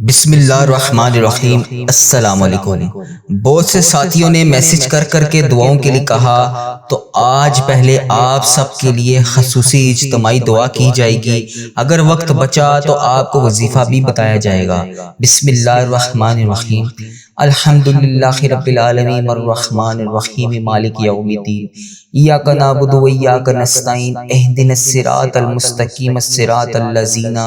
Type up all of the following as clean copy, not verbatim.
بسم اللہ الرحمن الرحیم۔ السلام علیکم۔ بہت سے ساتھیوں نے میسج کر کر کے دعاؤں کے لیے کہا، تو آج پہلے آپ سب کے لیے خصوصی اجتماعی دعا کی جائے گی۔ اگر وقت بچا تو آپ کو وظیفہ بھی بتایا جائے گا۔ بسم اللہ الرحمن الرحیم۔ الحمدللہ رب العالمین الرحمن الرحیم مالک یوم الدین، ایاک نعبد و ایاک نستعین، اہدنا الصراط المستقیم صراط الذین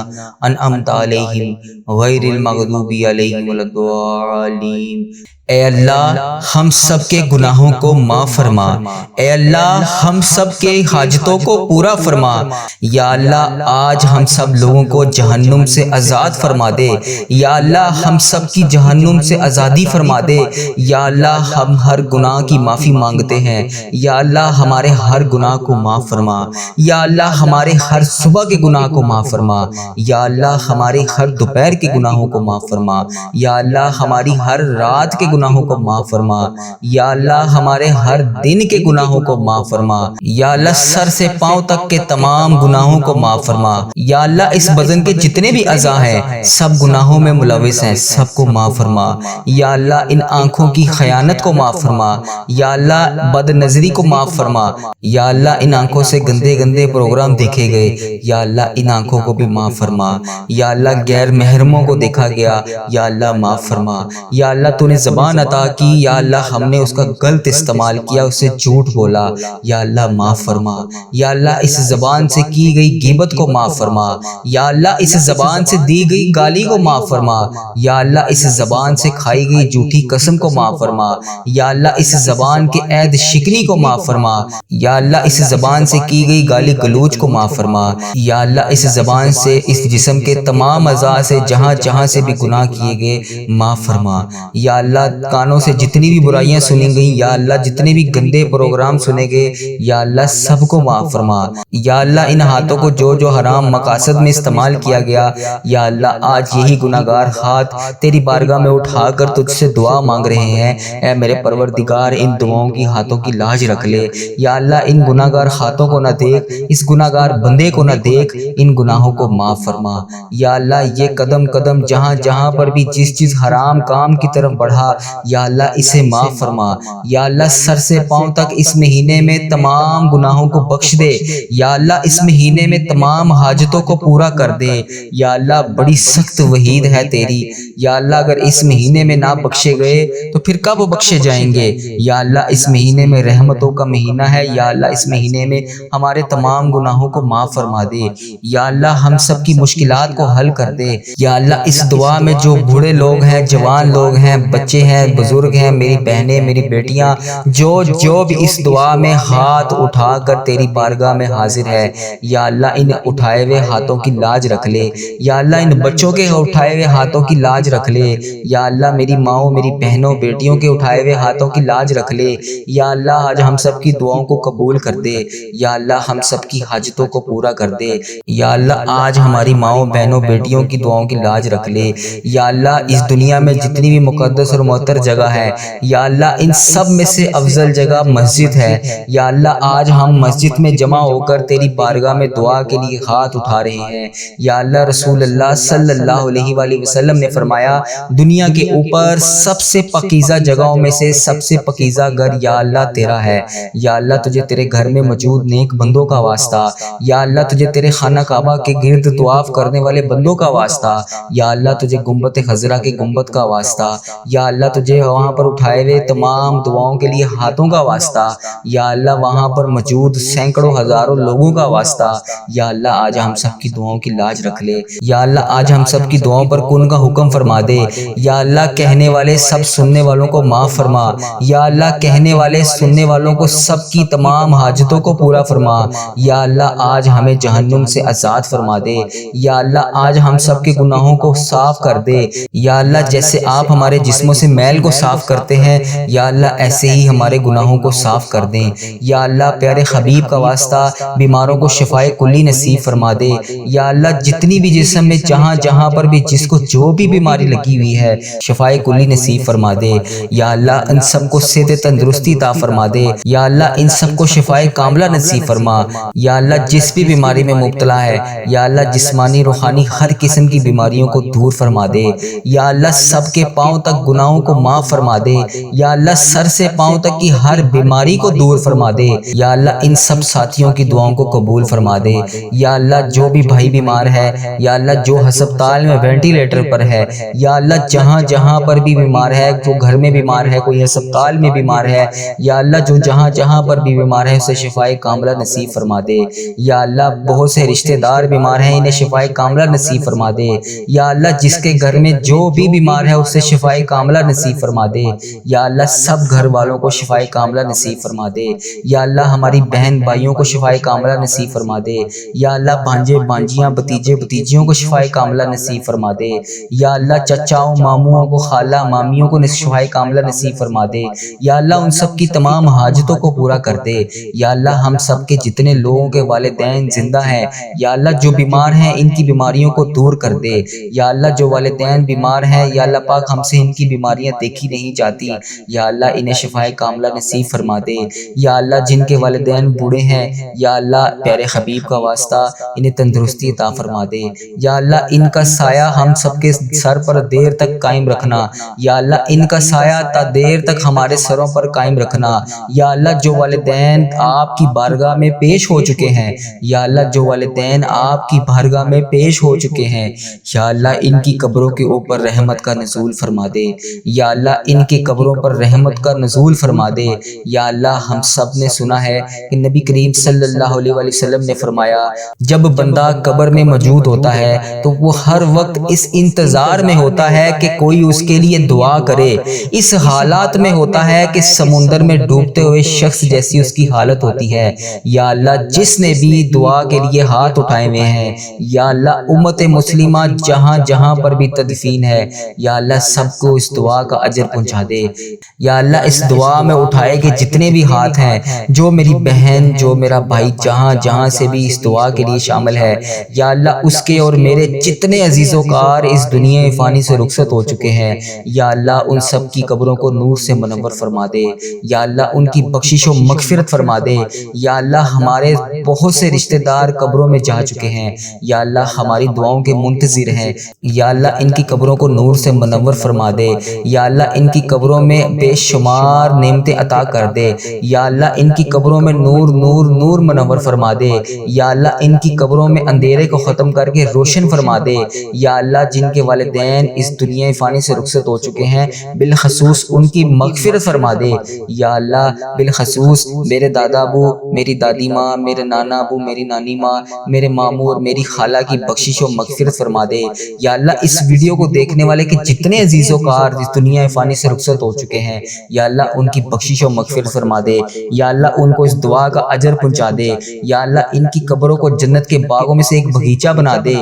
انعمت علیہم غیر المغضوب علیہم ولا الضالین۔ اے اللہ ہم سب کے گناہوں کو معاف فرما، اے اللہ ہم سب کے حاجتوں کو پورا فرما۔ یا اللہ آج ہم سب لوگوں کو جہنم سے آزاد فرما دے، یا اللہ ہم سب کی جہنم سے آزادی فرما دے۔ یا اللہ ہم ہر گناہ کی معافی مانگتے ہیں، یا اللہ ہمارے ہر گناہ کو معاف فرما۔ یا اللہ ہمارے ہر صبح کے گناہ کو معاف فرما، یا اللہ ہمارے ہر دوپہر کے گناہوں کو معاف فرما، یا اللہ ہماری ہر رات کے گناہوں کو معاف فرما، یا اللہ ہمارے ہر دن کے گناہوں کو معاف فرما، یا اللہ سر سے پاؤں تک کے تمام گناہوں کو معاف فرما۔ یا اللہ اس بدن کے جتنے بھی اعضاء ہیں سب گناہوں میں ملوث ہیں، سب کو معاف فرما۔ یا اللہ ان آنکھوں کی خیانت کو معاف فرما، یا اللہ بد نظری کو معاف فرما، یا اللہ ان آنکھوں سے گندے گندے پروگرام دیکھے گئے، یا اللہ ان آنکھوں کو بھی معاف فرما۔ یا اللہ غیر محرموں کو دیکھا گیا، یا اللہ معاف فرما۔ یا اللہ تو نے زبان عطا کی، یا اللہ ہم نے اس کا غلط استعمال کیا، اس سے جھوٹ بولا، یا اللہ معاف فرما۔ یا اللہ اس زبان سے کی گئی غیبت کو معاف فرما، یا اللہ اس زبان سے دی گئی گالی کو معاف فرما، یا اللہ اس زبان سے کھائی گئی جھوٹی قسم کو معاف فرما، یا اللہ اس زبان کے عہد شکنی کو معاف فرما، یا اللہ اس زبان سے کی گئی گالی گلوچ کو معاف فرما۔ یا اللہ اس زبان سے اس جسم کے تمام اعضاء سے جہاں جہاں سے بھی گناہ کیے گئے معاف فرما۔ یا اللہ کانوں سے جتنی بھی برائیاں سنی گئیں، یا اللہ جتنے بھی گندے پروگرام سنے گئے، یا اللہ سب کو معاف فرما۔ یا اللہ ان ہاتھوں کو جو جو حرام مقاصد میں استعمال کیا گیا، یا اللہ آج یہی گناہگار ہاتھ تیری بارگاہ میں اٹھا کر تجھ سے دعا مانگ رہے ہیں، اے میرے پروردگار ان دعاؤں کی ہاتھوں کی لاج رکھ لے۔ یا اللہ ان گناہگار ہاتھوں کو نہ دیکھ، اس گناہگار بندے کو نہ دیکھ، ان گناہوں کو معاف فرما۔ یا اللہ یہ قدم قدم جہاں جہاں پر بھی جس حرام کام کی طرف بڑھا، یا اللہ اسے معاف فرما۔ یا اللہ سر سے پاؤں تک اس مہینے میں تمام گناہوں کو بخش دے، یا اللہ اس مہینے میں تمام حاجتوں کو پورا کر دے۔ یا اللہ بڑی سخت وعید ہے تیری، یا اللہ اگر اس مہینے میں نہ بخشے گئے تو پھر کب بخشے جائیں گے۔ یا اللہ اس مہینے میں رحمتوں کا مہینہ ہے، یا اللہ اس مہینے میں ہمارے تمام گناہوں کو معاف فرما دے۔ یا اللہ ہم سب کی مشکلات کو حل کر دے۔ یا اللہ اس دعا میں جو بوڑھے لوگ ہیں، جوان لوگ ہیں، بچے ہیں، بزرگ ہیں، میری بہنیں، میری بیٹیاں، جو بھی اس دعا میں ہاتھ اٹھا کر تیری بارگاہ میں حاضر ہے، یا اللہ ان اٹھائے ہوئے ہاتھوں کی لاج رکھ لے۔ یا اللہ ان بچوں کے اٹھائے ہوئے ہاتھوں کی لاج رکھ لے۔ یا اللہ میری ماؤں، میری بہنوں، بیٹیوں کے اٹھائے ہوئے ہاتھوں کی لاج رکھ لے۔ یا اللہ آج ہم سب کی دعاؤں کو قبول کر دے، یا اللہ ہم سب کی حاجتوں کو پورا کر دے۔ یا اللہ آج ہماری ماؤں، بہنوں، بیٹیوں کی دعاؤں کی لاج رکھ لے۔ یا اللہ اس دنیا میں جتنی بھی مقدس اور معطر جگہ ہے، یا اللہ ان سب میں سے افضل جگہ مسجد ہے۔ یا اللہ آج ہم مسجد میں جمع ہو کر تیری بارگاہ میں دعا کے لیے ہاتھ اٹھا رہے ہیں۔ یا اللہ رسول اللہ صلی اللہ علیہ وآلہ وسلم نے فرمایا، دنیا کے اوپر سب سے پاکیزہ جگہوں میں سے سب سے پاکیزہ گھر یا اللہ تیرا ہے۔ یا اللہ تجھے تیرے گھر میں موجود نیک بندوں کا واسطہ، یا اللہ تجھے تیرے خانہ کعبہ کے گرد طواف کرنے والے بندوں کا واسطہ، یا اللہ تجھے گنبد خضرا کے گنبد کا واسطہ، یا اللہ تجھے وہاں پر اٹھائے ہوئے تمام دعاؤں کے لیے ہاتھوں کا واسطہ، یا اللہ وہاں پر موجود سینکڑوں ہزاروں لوگوں کا واسطہ۔ یا اللہ آج ہم سب کی دعاؤں کی لاج رکھ لے۔ یا اللہ آج ہم سب کی دعاؤں پر کن کا حکم فرما دے۔ یا اللہ کہنے والے سب سننے والوں کو معاف فرما، یا اللہ کہنے والے سننے والوں کو سب کی تمام حاجتوں کو پورا فرما۔ یا اللہ آج ہمیں جہنم سے آزاد فرما دے۔ یا اللہ آج ہم سب کے گناہوں کو صاف کر دے۔ یا اللہ جیسے آپ ہمارے جسموں سے میل کو صاف کرتے ہیں، یا اللہ ایسے ہی ہمارے گناہوں کو صاف کر دیں۔ یا اللہ پیارے حبیب کا واسطہ بیماروں کو شفائے کلی نصیب فرما دے۔ یا اللہ جتنی بھی جسم میں جہاں جہاں پر بھی جس کو جو بھی بیماری لگی ہوئی ہے شفائے کلی نصیب فرما دے۔ یا اللہ ان سب کو صحت تندرستی عطا فرما دے۔ یا اللہ اللہ ان سب کو شفائے کاملہ نصیب فرما۔ یا اللہ جس بھی بیماری میں مبتلا ہے یا اللہ جسمانی روحانی ہر قسم کی بیماریوں کو دور فرما دے۔ یا اللہ سب کے پاؤں تک گناہوں کو معاف فرما دے۔ یا اللہ سر سے پاؤں تک کی ہر بیماری کو دور فرما دے۔ یا اللہ ان سب ساتھیوں کی دعاؤں کو قبول فرما دے۔ یا اللہ جو بھی بھائی بیمار ہے یا اللہ جو ہسپتال میں وینٹیلیٹر پر ہے یا اللہ جہاں جہاں پر بھی بیمار ہے، جو گھر میں بیمار ہے، کوئی ہسپتال میں بیمار ہے یا اللہ جو جہاں جہاں پر بھی بیمار ہے اسے شفائے کاملہ نصیب فرما دے۔ یا اللہ بہت سے رشتہ دار بیمار ہیں، انہیں شفائے کاملہ نصیب فرما دے۔ یا اللہ جس کے گھر میں جو بھی بیمار ہے اسے شفائے کاملہ نصیب فرما دے۔ یا اللہ سب گھر والوں کو شفائے کاملہ نصیب فرما دے۔ یا اللہ ہماری بہن بھائیوں کو شفائے کاملہ نصیب فرما دے۔ یا اللہ بھانجے بھانجیاں بھتیجے بھتیجیوں کو شفائے کاملہ نصیب فرما دے۔ یا اللہ چچاؤں ماموں کو خالہ مامیوں کو شفائے کاملہ نصیب فرما دے۔ یا اللہ ان سب کی تمام حاجتوں کو پورا کر دے۔ یا اللہ ہم سب کے جتنے لوگوں کے والدین زندہ ہیں یا اللہ جو بیمار ہیں ان کی بیماریوں کو دور کر دے۔ یا اللہ جو والدین بیمار ہیں یا اللہ پاک ہم سے ان کی بیماریاں دیکھی نہیں جاتی یا اللہ انہیں شفائے کاملہ نصیب فرما دے۔ یا اللہ جن کے والدین بوڑھے ہیں یا اللہ پیارے حبیب کا واسطہ انہیں تندرستی عطا فرما دے۔ یا اللہ ان کا سایہ ہم سب کے سر پر دیر تک قائم رکھنا۔ یا اللہ ان کا سایہ تا دیر تک ہمارے سروں پر قائم رکھنا۔ یا اللہ جو والدین آپ کی بارگاہ میں پیش ہو چکے ہیں یا اللہ جو والدین آپ کی بارگاہ میں پیش ہو چکے ہیں یا اللہ ان کی قبروں کے اوپر رحمت کا نزول فرما دے۔ یا اللہ ان کی قبروں پر رحمت کا نزول فرما دے۔ یا اللہ ہم سب نے سنا ہے کہ نبی کریم صلی اللہ علیہ وسلم نے فرمایا جب بندہ قبر میں موجود ہوتا ہے تو وہ ہر وقت اس انتظار میں ہوتا ہے کہ کوئی اس کے لیے دعا کرے، اس حالات میں ہوتا ہے کہ سمندر میں ڈوبتے ہوئے شخص جیسی اس کی حالت ہوتی ہے۔ یا اللہ جس نے بھی دعا کے لیے ہاتھ اٹھائے ہوئے ہیں یا اللہ امت مسلمہ جہاں جہاں پر بھی تدفین ہے یا اللہ سب کو اس دعا کا اجر پہنچا دے۔ یا اللہ اس دعا میں اٹھائے کہ جتنے بھی ہاتھ ہیں، جو میری بہن جو میرا بھائی جہاں جہاں سے بھی اس دعا کے لیے شامل ہے یا اللہ اس کے اور میرے جتنے عزیز و کار اس دنیا فانی سے رخصت ہو چکے ہیں یا اللہ ان سب کی قبروں کو نور سے منور فرما دے۔ یا اللہ ان کی بخشش و مغفرت فرما دے۔ یا اللہ ہمارے بہت سے رشتہ دار قبروں میں جا چکے ہیں یا اللہ ہماری دعاؤں کے منتظر ہیں یا اللہ ان کی قبروں کو نور سے منور فرما دے۔ یا اللہ ان کی قبروں میں بے شمار نعمتیں عطا کر دے۔ یا اللہ ان کی قبروں میں نور نور نور منور فرما دے۔ یا اللہ ان کی قبروں میں اندھیرے کو ختم کر کے روشن فرما دے۔ یا اللہ جن کے والدین اس دنیا فانی سے رخصت ہو چکے ہیں بالخصوص ان کی مغفرت فرما دے۔ یا اللہ بالخصوص میرے دادا ابو میری دادی ماں میرے نانا ابو میری نانی ماں میرے ماموں اور میری خالہ کی بخشش و مغفرت فرما دے۔ یا اللہ اس ویڈیو کو دیکھنے والے کے جتنے عزیز و کار اس دنیا فانی سے رخصت ہو چکے ہیں یا اللہ ان کی بخشش و مغفرت فرما دے۔ یا اللہ ان کو اس دعا کا اجر پہنچا دے۔ یا اللہ ان کی قبروں کو جنت کے باغوں میں سے ایک باغیچہ بنا دے۔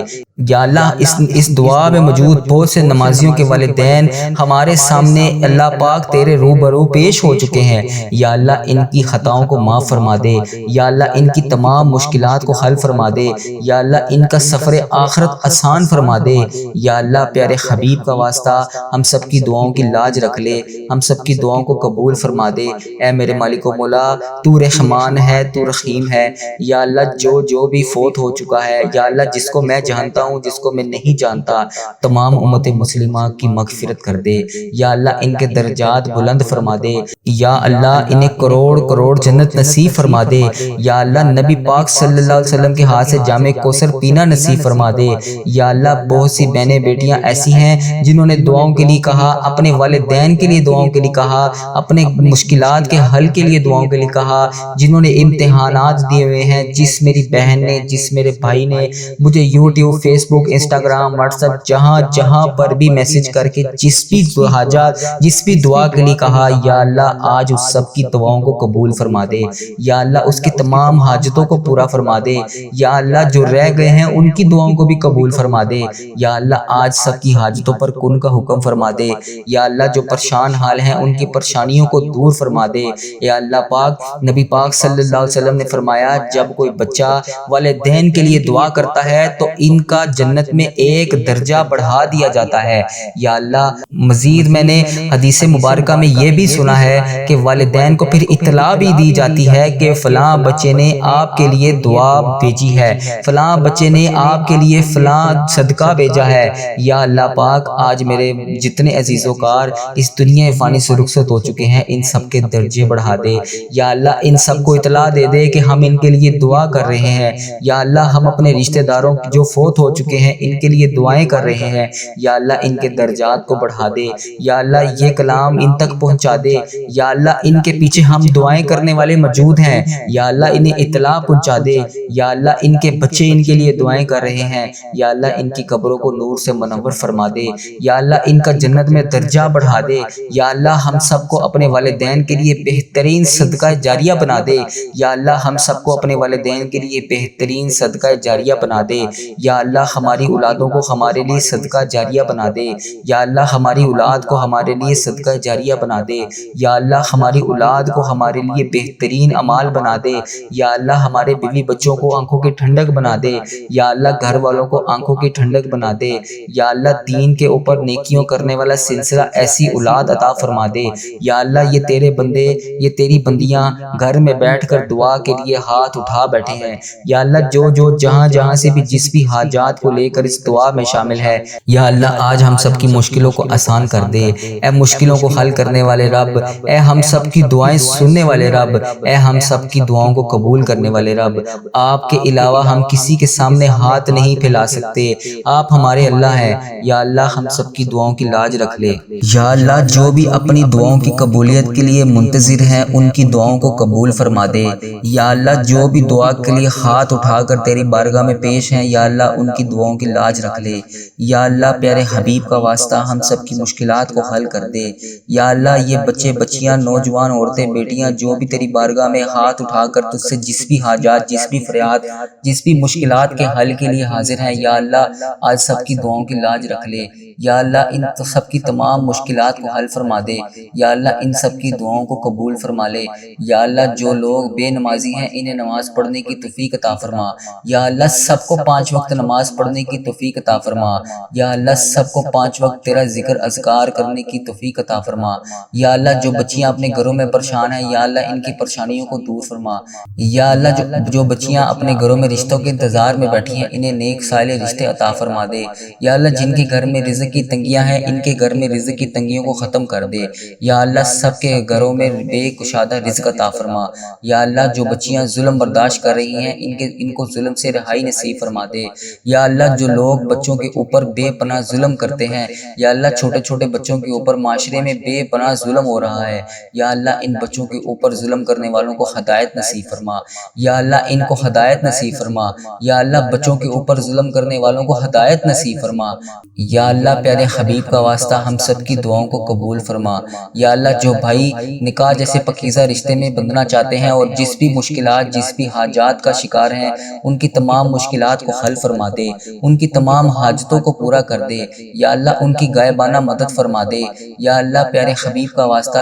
یا اللہ اس دعا میں موجود بہت سے نمازیوں کے والدین ہمارے سامنے اللہ پاک تیرے روبرو پیش ہو چکے ہیں یا اللہ ان کی خطاؤں کو معاف فرما دے۔ یا اللہ ان کی تمام مشکلات کو حل فرما دے۔ یا اللہ ان کا سفر آخرت آسان فرما دے۔ یا اللہ پیارے حبیب کا واسطہ ہم سب کی دعاؤں کی لاج رکھ لے، ہم سب کی دعاؤں کو قبول فرما دے۔ اے میرے مالک و مولا تو رحمان ہے، تو رحیم ہے۔ یا اللہ جو بھی فوت ہو چکا ہے یا اللہ جس کو میں جانتا ہوں جس کو میں نہیں جانتا تمام امت مسلمہ کی مغفرت کر دے۔ یا اللہ ان کے درجات بلند فرما دے۔ یا اللہ انہیں کروڑ کروڑ جنت نصیب فرما دے۔ یا اللہ نبی پاک صلی اللہ علیہ وسلم کے ہاتھ سے جام کوثر پینا نصیب فرما دے۔ یا اللہ بہت سی بہنیں بیٹیاں ایسی ہیں جنہوں نے دعاؤں کے لیے کہا، اپنے والدین کے لیے دعاؤں کے لیے کہا، اپنے مشکلات کے حل کے لیے دعاؤں کے لیے کہا، جنہوں نے امتحانات دیے ہوئے ہیں، جس میری بہن نے جس میرے بھائی نے مجھے یوٹیوب فیس بک انسٹاگرام واٹس ایپ جہاں جہاں پر بھی میسج کر کے جس بھی حاجات جس بھی دعا کے لیے کہا یا اللہ آج اس سب کی دعاؤں کو قبول فرما دے۔ یا اللہ اس کی تمام حاجتوں کو پورا فرما دے۔ یا اللہ جو رہ گئے ہیں ان کی دعاؤں کو بھی قبول فرما دے۔ یا اللہ آج سب کی حاجتوں پر کن کا حکم فرما دے۔ یا اللہ جو پریشان حال ہیں ان کی پریشانیوں کو دور فرما دے۔ یا اللہ پاک نبی پاک صلی اللہ علیہ وسلم نے فرمایا جب کوئی بچہ والدین کے لیے دعا کرتا ہے تو ان کا کا جنت میں ایک درجہ بڑھا دیا جاتا ہے۔ یا اللہ مزید میں نے حدیث مبارکہ میں یہ بھی سنا ہے کہ والدین کو پھر اطلاع بھی دی جاتی ہے کہ فلاں بچے نے آپ کے لیے دعا بھیجی ہے، فلاں بچے نے آپ کے لیے فلاں صدقہ بھیجا ہے۔ یا اللہ پاک آج میرے جتنے عزیز و کار اس دنیا فانی سے رخصت ہو چکے ہیں ان سب کے درجے بڑھا دے۔ یا اللہ ان سب کو اطلاع دے دے کہ ہم ان کے لیے دعا کر رہے ہیں۔ یا اللہ ہم اپنے رشتہ داروں جو فوت ہو چکے ہیں ان کے لیے دعائیں کر رہے ہیں۔ یا اللہ ان کے درجات کو بڑھا دے۔ یا اللہ یہ کلام ان تک پہنچا دے۔ یا اللہ ان کے پیچھے ہم دعائیں کرنے والے موجود ہیں، یا اللہ انہیں اطلاع پہنچا دے۔ یا اللہ ان کے بچے ان کے لیے دعائیں کر رہے ہیں، یا اللہ ان کی قبروں کو نور سے منور فرما دے۔ یا اللہ ان کا جنت میں درجہ بڑھا دے۔ یا اللہ ہم سب کو اپنے والدین کے لیے بہترین صدقہ جاریہ بنا دے۔ یا اللہ ہم سب کو اپنے والدین کے لیے بہترین صدقہ جاریہ بنا دے۔ یا اللہ ہماری اولادوں کو ہمارے لیے صدقہ جاریہ بنا دے۔ یا اللہ ہماری اولاد کو ہمارے لیے صدقہ جاریہ بنا دے۔ یا اللہ ہماری اولاد کو ہمارے لیے بہترین اعمال بنا دے۔ یا اللہ ہمارے بیوی بچوں کو آنکھوں کی ٹھنڈک بنا دے۔ یا اللہ گھر والوں کو آنکھوں کی ٹھنڈک بنا دے۔ یا اللہ دین کے اوپر نیکیوں کرنے والا سلسلہ ایسی اولاد عطا فرما دے۔ یا اللہ یہ تیرے بندے، یہ تیری بندیاں گھر میں بیٹھ کر دعا کے لیے ہاتھ اٹھا بیٹھے ہیں۔ یا اللہ جو جہاں سے بھی جس بھی حاجات کو لے کر اس دعا میں شامل ہے، یا اللہ آج ہم سب کی مشکلوں کو آسان کر دے۔ اے مشکلوں کو حل کرنے والے رب، اے ہم سب کی دعائیں سننے والے رب، اے ہم سب کی دعاؤں کو قبول کرنے والے رب، آپ کے علاوہ ہم کسی کے سامنے ہاتھ نہیں پھیلا سکتے، آپ ہمارے اللہ ہیں۔ یا اللہ ہم سب کی دعاؤں کی لاج رکھ لے۔ یا اللہ جو بھی اپنی دعاؤں کی قبولیت کے لیے منتظر ہیں ان کی دعاؤں کو قبول فرما دے۔ یا اللہ جو بھی دعا کے لیے ہاتھ اٹھا کر تیری بارگاہ میں پیش ہیں، یا اللہ ان کی دعاؤں کی لاج رکھ لے۔ یا اللہ پیارے حبیب کا واسطہ ہم سب کی مشکلات کو حل کر دے۔ یا اللہ یہ بچے بچیاں نوجوان عورتیں بیٹیاں جو بھی تیری بارگاہ میں ہاتھ اٹھا کر تجھ سے جس بھی حاجات، جس بھی فریاد، جس بھی مشکلات کے حل کے لیے حاضر ہیں، یا اللہ آج سب کی دعاؤں کی لاج رکھ لے۔ یا اللہ ان سب کی تمام مشکلات کو حل فرما دے۔ یا اللہ ان سب کی دعاؤں کو قبول فرما لے۔ یا اللہ جو لوگ بے نمازی ہیں انہیں نماز پڑھنے کی توفیق عطا فرما۔ یا اللہ سب کو 5 وقت نماز پڑھنے کی توفیق عطا فرما۔ یا اللہ سب کو 5 وقت تیرا ذکر اذکار کرنے کی توفیق عطا فرما۔ یا اللہ جو بچیاں اپنے گھروں میں پریشان ہیں، یا اللہ ان کی پریشانیوں کو دور فرما۔ یا اللہ جو بچیاں اپنے گھروں میں رشتوں کے انتظار میں بیٹھی ہیں انہیں نیک صالح رشتے عطا فرما دے۔ یا اللہ جن کے گھر میں رزق کی تنگیاں ہیں ان کے گھر میں رزق کی تنگیوں کو ختم کر دے۔ یا اللہ سب کے گھروں میں بے کشادہ رزق عطا فرما۔ یا اللہ جو بچیاں ظلم برداشت کر رہی ہیں ان کو ظلم سے رہائی نصیب فرما دے۔ یا اللہ جو لوگ بچوں کے اوپر بے پناہ ظلم کرتے ہیں، یا اللہ چھوٹے چھوٹے بچوں کے اوپر معاشرے میں بے پناہ ظلم ہو رہا ہے، یا اللہ ان بچوں کے اوپر ظلم کرنے والوں کو ہدایت نصیب فرما۔ یا اللہ ان کو ہدایت نصیب فرما۔ یا اللہ بچوں کے اوپر ظلم کرنے والوں کو ہدایت نصیب فرما۔ یا اللہ پیارے حبیب کا واسطہ ہم سب کی دعاؤں کو قبول فرما۔ یا اللہ جو بھائی نکاح جیسے پاکیزہ رشتے میں بندھنا چاہتے ہیں اور جس بھی مشکلات، جس بھی حاجات کا شکار ہیں، ان کی تمام مشکلات کو حل فرما دے، ان کی تمام حاجتوں کو پورا کر دے۔ یا اللہ ان کی غائبانہ مدد فرما دے۔ یا اللہ پیارے حبیب کا واسطہ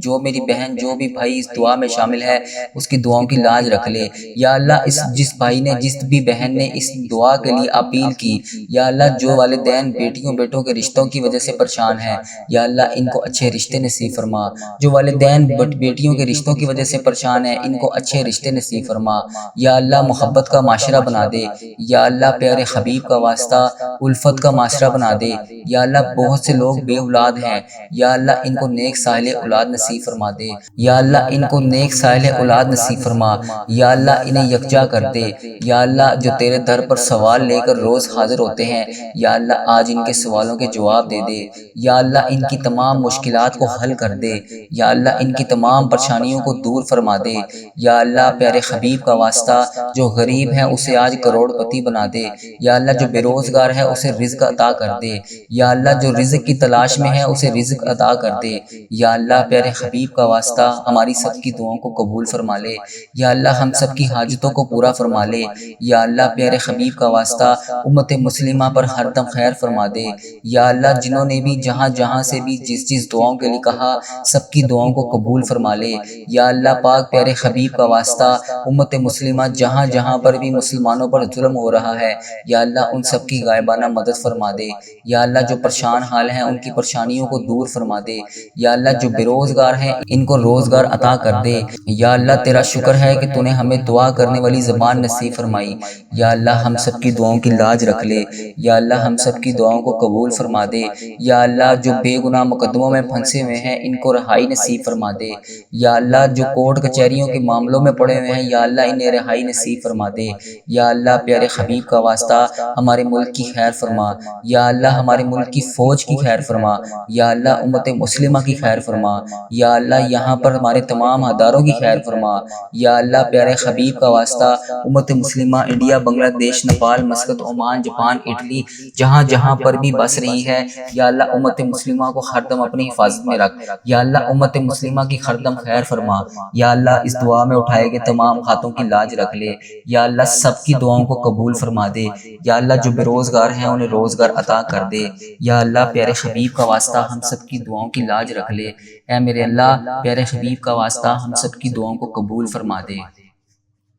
جو میری بہن، جو بھی بھائی اس دعا میں شامل ہے اس کی دعاؤں کی لاج رکھ لے۔ یا اللہ جس بھائی نے، جس بھی بہن نے اس دعا کے لیے اپیل کی، یا اللہ جو والدین بیٹیوں بیٹوں کے رشتوں کی وجہ سے پریشان ہیں، یا اللہ ان کو اچھے رشتے نصیب فرما۔ جو والدین بیٹیوں کے رشتوں کی وجہ سے پریشان ہیں ان کو اچھے رشتے نصیب فرما۔ یا اللہ محبت کا معاشرہ بنا دے۔ یا اللہ پیارے حبیب کا واسطہ الفت کا معاشرہ بنا دے۔ یا اللہ بہت سے لوگ بے اولاد ہیں، یا اللہ ان کو نیک صالح اولاد نصیب فرما دے۔ یا اللہ ان کو نیک صالح اولاد نصیب فرما۔ یا اللہ انہیں یکجا کر دے۔ یا اللہ جو تیرے در پر سوال لے کر روز حاضر ہوتے ہیں، یا اللہ آج ان کے سوالوں کے جواب دے دے۔ یا اللہ ان کی تمام مشکلات کو حل کر دے۔ یا اللہ ان کی تمام پریشانیوں کو دور فرما دے۔ یا اللہ پیارے حبیب کا واسطہ جو غریب ہے اسے آج کروڑ پتی بنا دے۔ یا اللہ جو بے روزگار ہے اسے رزق عطا کر دے۔ یا اللہ جو رزق کی تلاش میں ہے اسے رزق عطا کر دے۔ یا اللہ پیارے حبیب کا واسطہ ہماری سب کی دعاؤں کو قبول فرما لے۔ یا اللہ ہم سب کی حاجتوں کو پورا فرما لے۔ یا اللہ پیارے حبیب کا واسطہ امت مسلمہ پر ہر دم خیر فرما فرما دے۔ یا اللہ جنہوں نے بھی جہاں جہاں سے بھی جس جس دعاؤں کے لیے کہا سب کی دعاؤں کو قبول فرما لے۔ یا اللہ پاک پیارے حبیب کا واسطہ امت مسلمہ جہاں جہاں پر بھی مسلمانوں پر ظلم ہو رہا ہے یا اللہ ان سب کی غائبانہ مدد فرما دے۔ یا اللہ جو پریشان حال ہیں ان کی پریشانیوں کو دور فرما دے۔ یا اللہ جو بے روزگار ہیں ان کو روزگار عطا کر دے۔ یا اللہ تیرا شکر ہے کہ تو نے ہمیں دعا کرنے والی زبان نصیب فرمائی۔ یا اللہ ہم سب کی دعاؤں کی لاج رکھ لے۔ یا اللہ ہم سب کی دعاؤں کو قبول فرما دے۔ یا اللہ جو بے گناہ مقدموں میں پھنسے ہوئے ہیں ان کو رہائی نصیب فرما دے۔ یا اللہ جو کورٹ کچہریوں کے معاملوں میں پڑے ہوئے ہیں یا اللہ انہیں رہائی نصیب فرما دے۔ یا اللہ پیارے حبیب کا واسطہ ہمارے ملک کی خیر فرما۔ یا اللہ ہمارے ملک کی فوج کی خیر فرما۔ یا اللہ امت مسلمہ کی خیر فرما۔ یا اللہ یہاں پر ہمارے تمام اداروں کی خیر فرما۔ یا اللہ پیارے حبیب کا واسطہ امت مسلمہ انڈیا، بنگلہ دیش، Nepal, Muscat, Oman, Japan, Italy جہاں جہاں پر بھی بس رہی ہے یا اللہ امت مسلمہ کو ہر دم اپنی حفاظت میں رکھ۔ یا اللہ امت مسلمہ کی ہر دم خیر فرما۔ یا اللہ اس دعا میں اٹھائے گئے تمام ہاتھوں کی لاج رکھ لے۔ یا اللہ سب کی دعاؤں کو قبول فرما دے۔ یا اللہ جو بے روزگار ہیں انہیں روزگار عطا کر دے۔ یا اللہ پیارے حبیب کا واسطہ ہم سب کی دعاؤں کی لاج رکھ لے۔ اے میرے اللہ پیارے حبیب کا واسطہ ہم سب کی دعاؤں کو قبول فرما دے۔